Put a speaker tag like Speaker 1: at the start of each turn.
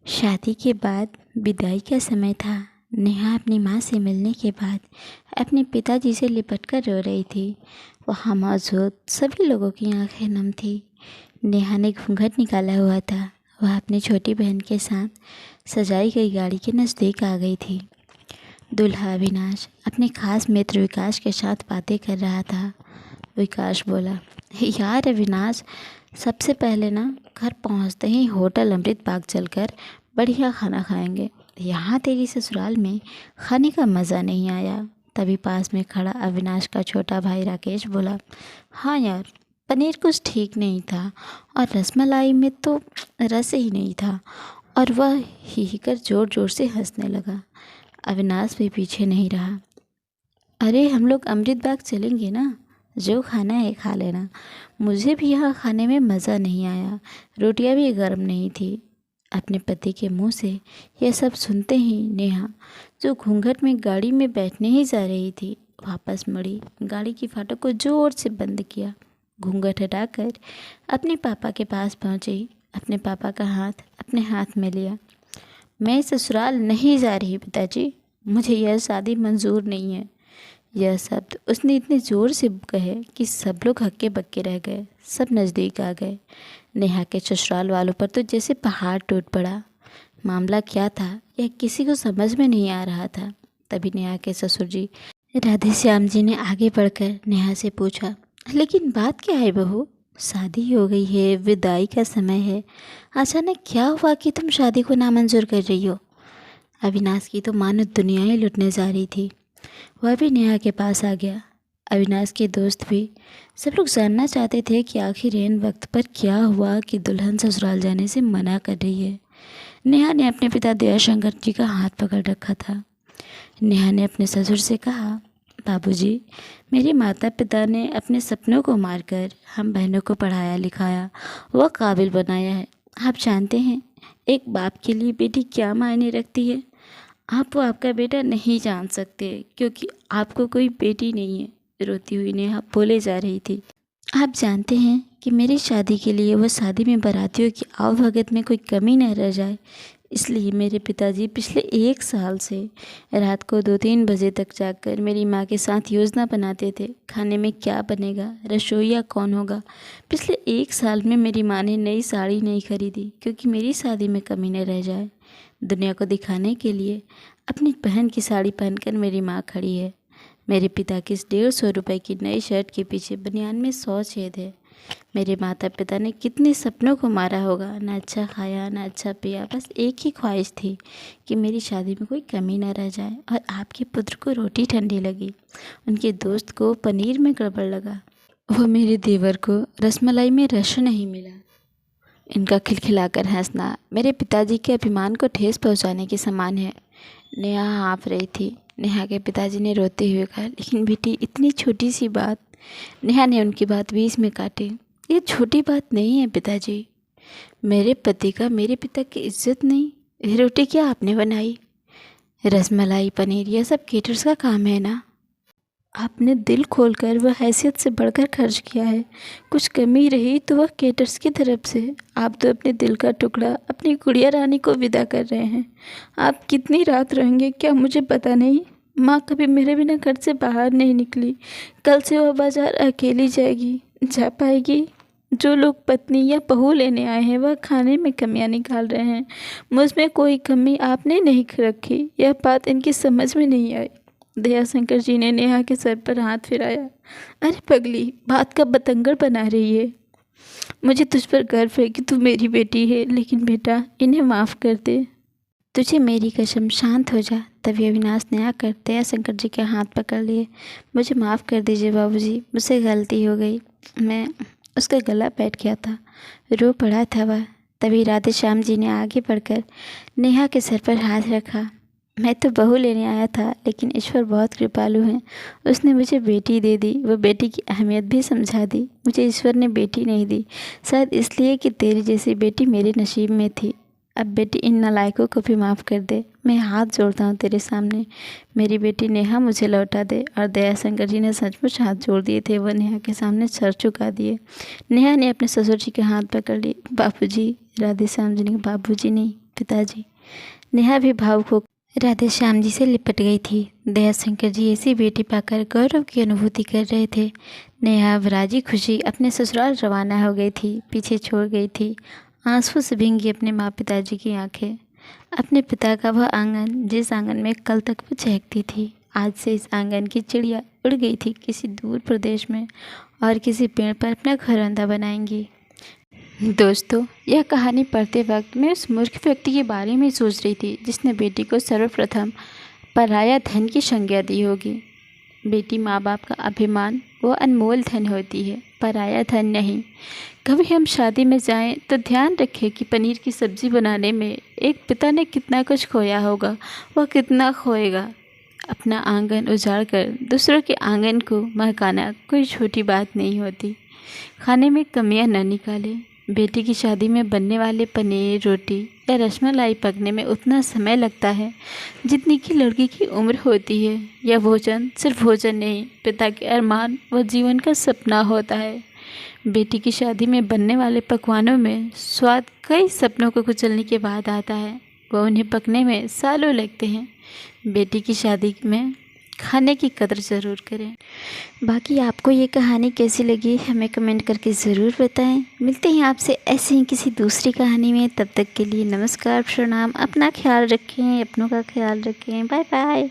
Speaker 1: शादी के बाद विदाई का समय था। नेहा अपनी माँ से मिलने के बाद अपने पिताजी से लिपटकर रो रही थी। वहाँ मौजूद सभी लोगों की आंखें नम थी। नेहा ने घूंघट निकाला हुआ था। वह अपनी छोटी बहन के साथ सजाई गई गाड़ी के नज़दीक आ गई थी। दूल्हा अविनाश अपने खास मित्र विकास के साथ बातें कर रहा था। विकास बोला, यार अविनाश, सबसे पहले ना घर पहुंचते ही होटल अमृत बाग चलकर बढ़िया खाना खाएंगे। यहाँ तेरी ससुराल में खाने का मज़ा नहीं आया। तभी पास में खड़ा अविनाश का छोटा भाई राकेश बोला, हाँ यार, पनीर कुछ ठीक नहीं था और रसमलाई में तो रस ही नहीं था। और वह ही कर ज़ोर ज़ोर से हंसने लगा। अविनाश भी पीछे नहीं रहा। अरे हम लोग अमृत बाग चलेंगे ना, जो खाना है खा लेना। मुझे भी यहाँ खाने में मज़ा नहीं आया, रोटियाँ भी गर्म नहीं थी। अपने पति के मुंह से यह सब सुनते ही नेहा, जो घूंघट में गाड़ी में बैठने ही जा रही थी, वापस मुड़ी, गाड़ी की फाटक को जोर से बंद किया, घूंघट हटाकर अपने पापा के पास पहुंची, अपने पापा का हाथ अपने हाथ में लिया। मैं ससुराल नहीं जा रही पिताजी, मुझे यह शादी मंजूर नहीं है। यह शब्द उसने इतने ज़ोर से कहे कि सब लोग हक्के बक्के रह गए। सब नज़दीक आ गए। नेहा के ससुराल वालों पर तो जैसे पहाड़ टूट पड़ा। मामला क्या था यह किसी को समझ में नहीं आ रहा था। तभी नेहा के ससुर जी राधे श्याम जी ने आगे बढ़कर नेहा से पूछा, लेकिन बात क्या है बहू? शादी हो गई है, विदाई का समय है, अचानक क्या हुआ कि तुम शादी को नामंजूर कर रही हो? अविनाश की तो मानो दुनिया ही लुटने जा रही थी। वह भी नेहा के पास आ गया। अविनाश के दोस्त भी। सब लोग जानना चाहते थे कि आखिर इन वक्त पर क्या हुआ कि दुल्हन ससुराल जाने से मना कर रही है। नेहा ने अपने पिता दयाशंकर जी का हाथ पकड़ रखा था। नेहा ने अपने ससुर से कहा, बाबूजी, मेरे माता पिता ने अपने सपनों को मारकर हम बहनों को पढ़ाया लिखाया, वह काबिल बनाया है। आप जानते हैं एक बाप के लिए बेटी क्या मायने रखती है। आप वो आपका बेटा नहीं जान सकते क्योंकि आपको कोई बेटी नहीं है। रोती हुई नेहा बोले जा रही थी, आप जानते हैं कि मेरी शादी के लिए वह शादी में बारातियों की आवभगत में कोई कमी न रह जाए, इसलिए मेरे पिताजी पिछले 1 साल से रात को 2-3 बजे तक जागकर मेरी माँ के साथ योजना बनाते थे, खाने में क्या बनेगा, रसोईया कौन होगा। पिछले 1 साल में मेरी माँ ने नई साड़ी नहीं खरीदी क्योंकि मेरी शादी में कमी न रह जाए। दुनिया को दिखाने के लिए अपनी बहन की साड़ी पहनकर मेरी माँ खड़ी है। मेरे पिता की इस 150 रुपये की नई शर्ट के पीछे बनियान में 100 छेद है। मेरे माता पिता ने कितने सपनों को मारा होगा, ना अच्छा खाया ना अच्छा पिया, बस एक ही ख्वाहिश थी कि मेरी शादी में कोई कमी ना रह जाए। और आपके पुत्र को रोटी ठंडी लगी, उनके दोस्त को पनीर में गड़बड़ लगा, वो मेरे देवर को रसमलाई में रस नहीं मिला। इनका खिलखिलाकर हंसना मेरे पिताजी के अभिमान को ठेस पहुंचाने के समान है। नेहा हाँफ रही थी। नेहा के पिताजी ने रोते हुए कहा, लेकिन बेटी, इतनी छोटी सी बात। नेहा ने उनकी बात बीच में काटी। ये छोटी बात नहीं है पिताजी। मेरे पति का मेरे पिता की इज्जत नहीं। ये रोटी क्या आपने बनाई? रसमलाई पनीर यह सब केटर्स का काम है ना। आपने दिल खोलकर वह हैसियत से बढ़कर खर्च किया है। कुछ कमी रही तो वह केटर्स की तरफ से। आप तो अपने दिल का टुकड़ा अपनी गुड़िया रानी को विदा कर रहे हैं। आप कितनी रात रहेंगे क्या मुझे पता नहीं। माँ कभी मेरे बिना घर से बाहर नहीं निकली। कल से वह बाजार अकेली जाएगी, जा पाएगी। जो लोग पत्नी या बहू लेने आए हैं वह खाने में कमियां निकाल रहे हैं। मुझ में कोई कमी आपने नहीं रखी। यह बात इनकी समझ में नहीं आई। दयाशंकर जी ने नेहा के सर पर हाथ फिराया। अरे पगली, बात का बतंगड़ बना रही है। मुझे तुझ पर गर्व है कि तू मेरी बेटी है, लेकिन बेटा इन्हें माफ़ कर दे। तुझे मेरी कसम, शांत हो जा। तभी अविनाश ने आकर दयाशंकर जी के हाथ पकड़ लिए। मुझे माफ़ कर दीजिए बाबूजी, मुझसे गलती हो गई। मैं उसका गला बैठ गया था, रो पड़ा था वह। तभी राधे श्याम जी ने आगे बढ़कर नेहा के सर पर हाथ रखा। मैं तो बहू लेने आया था, लेकिन ईश्वर बहुत कृपालु हैं। उसने मुझे बेटी दे दी। वो बेटी की अहमियत भी समझा दी। मुझे ईश्वर ने बेटी नहीं दी, शायद इसलिए कि तेरी जैसी बेटी मेरे नसीब में थी। अब बेटी इन नालायकों को भी माफ़ कर दे। मैं हाथ जोड़ता हूँ तेरे सामने। मेरी बेटी नेहा मुझे लौटा दे। और दयाशंकर जी ने सचमुच हाथ जोड़ दिए थे। वह नेहा के सामने सर झुका दिए। नेहा ने अपने ससुर जी के हाथ पकड़ लिए। बापूजी, राधे श्याम जी ने बाबूजी नहीं पिताजी। नेहा भी भावुक हो राधे श्याम जी से लिपट गई थी। दयाशंकर जी ऐसी बेटी पाकर गौरव की अनुभूति कर रहे थे। नेहा अब राजी खुशी अपने ससुराल रवाना हो गई थी, पीछे छोड़ गई थी आंसू से भींगी अपने माँ पिताजी की आंखें। अपने पिता का वह आंगन, जिस आंगन में कल तक वो चहकती थी, आज से इस आंगन की चिड़िया उड़ गई थी किसी दूर प्रदेश में और किसी पेड़ पर अपना घरौंदा बनाएंगी। दोस्तों, यह कहानी पढ़ते वक्त मैं उस मूर्ख व्यक्ति के बारे में सोच रही थी जिसने बेटी को सर्वप्रथम पराया धन की संज्ञा दी होगी। बेटी माँ बाप का अभिमान, वो अनमोल धन होती है, पराया धन नहीं। कभी हम शादी में जाएं तो ध्यान रखें कि पनीर की सब्ज़ी बनाने में एक पिता ने कितना कुछ खोया होगा, वह कितना खोएगा। अपना आंगन उजाड़ कर दूसरों के आंगन को महकाना कोई छोटी बात नहीं होती। खाने में कमियां न निकालें। बेटी की शादी में बनने वाले पनीर, रोटी या रसमलाई पकने में उतना समय लगता है जितनी कि लड़की की उम्र होती है। यह भोजन सिर्फ भोजन नहीं, पिता के अरमान व जीवन का सपना होता है। बेटी की शादी में बनने वाले पकवानों में स्वाद कई सपनों को कुचलने के बाद आता है, वह उन्हें पकने में सालों लगते हैं। बेटी की शादी में खाने की कदर ज़रूर करें। बाकी आपको ये कहानी कैसी लगी हमें कमेंट करके ज़रूर बताएं। मिलते हैं आपसे ऐसे ही किसी दूसरी कहानी में। तब तक के लिए नमस्कार, प्रणाम। अपना ख्याल रखें, अपनों का ख्याल रखें। Bye bye.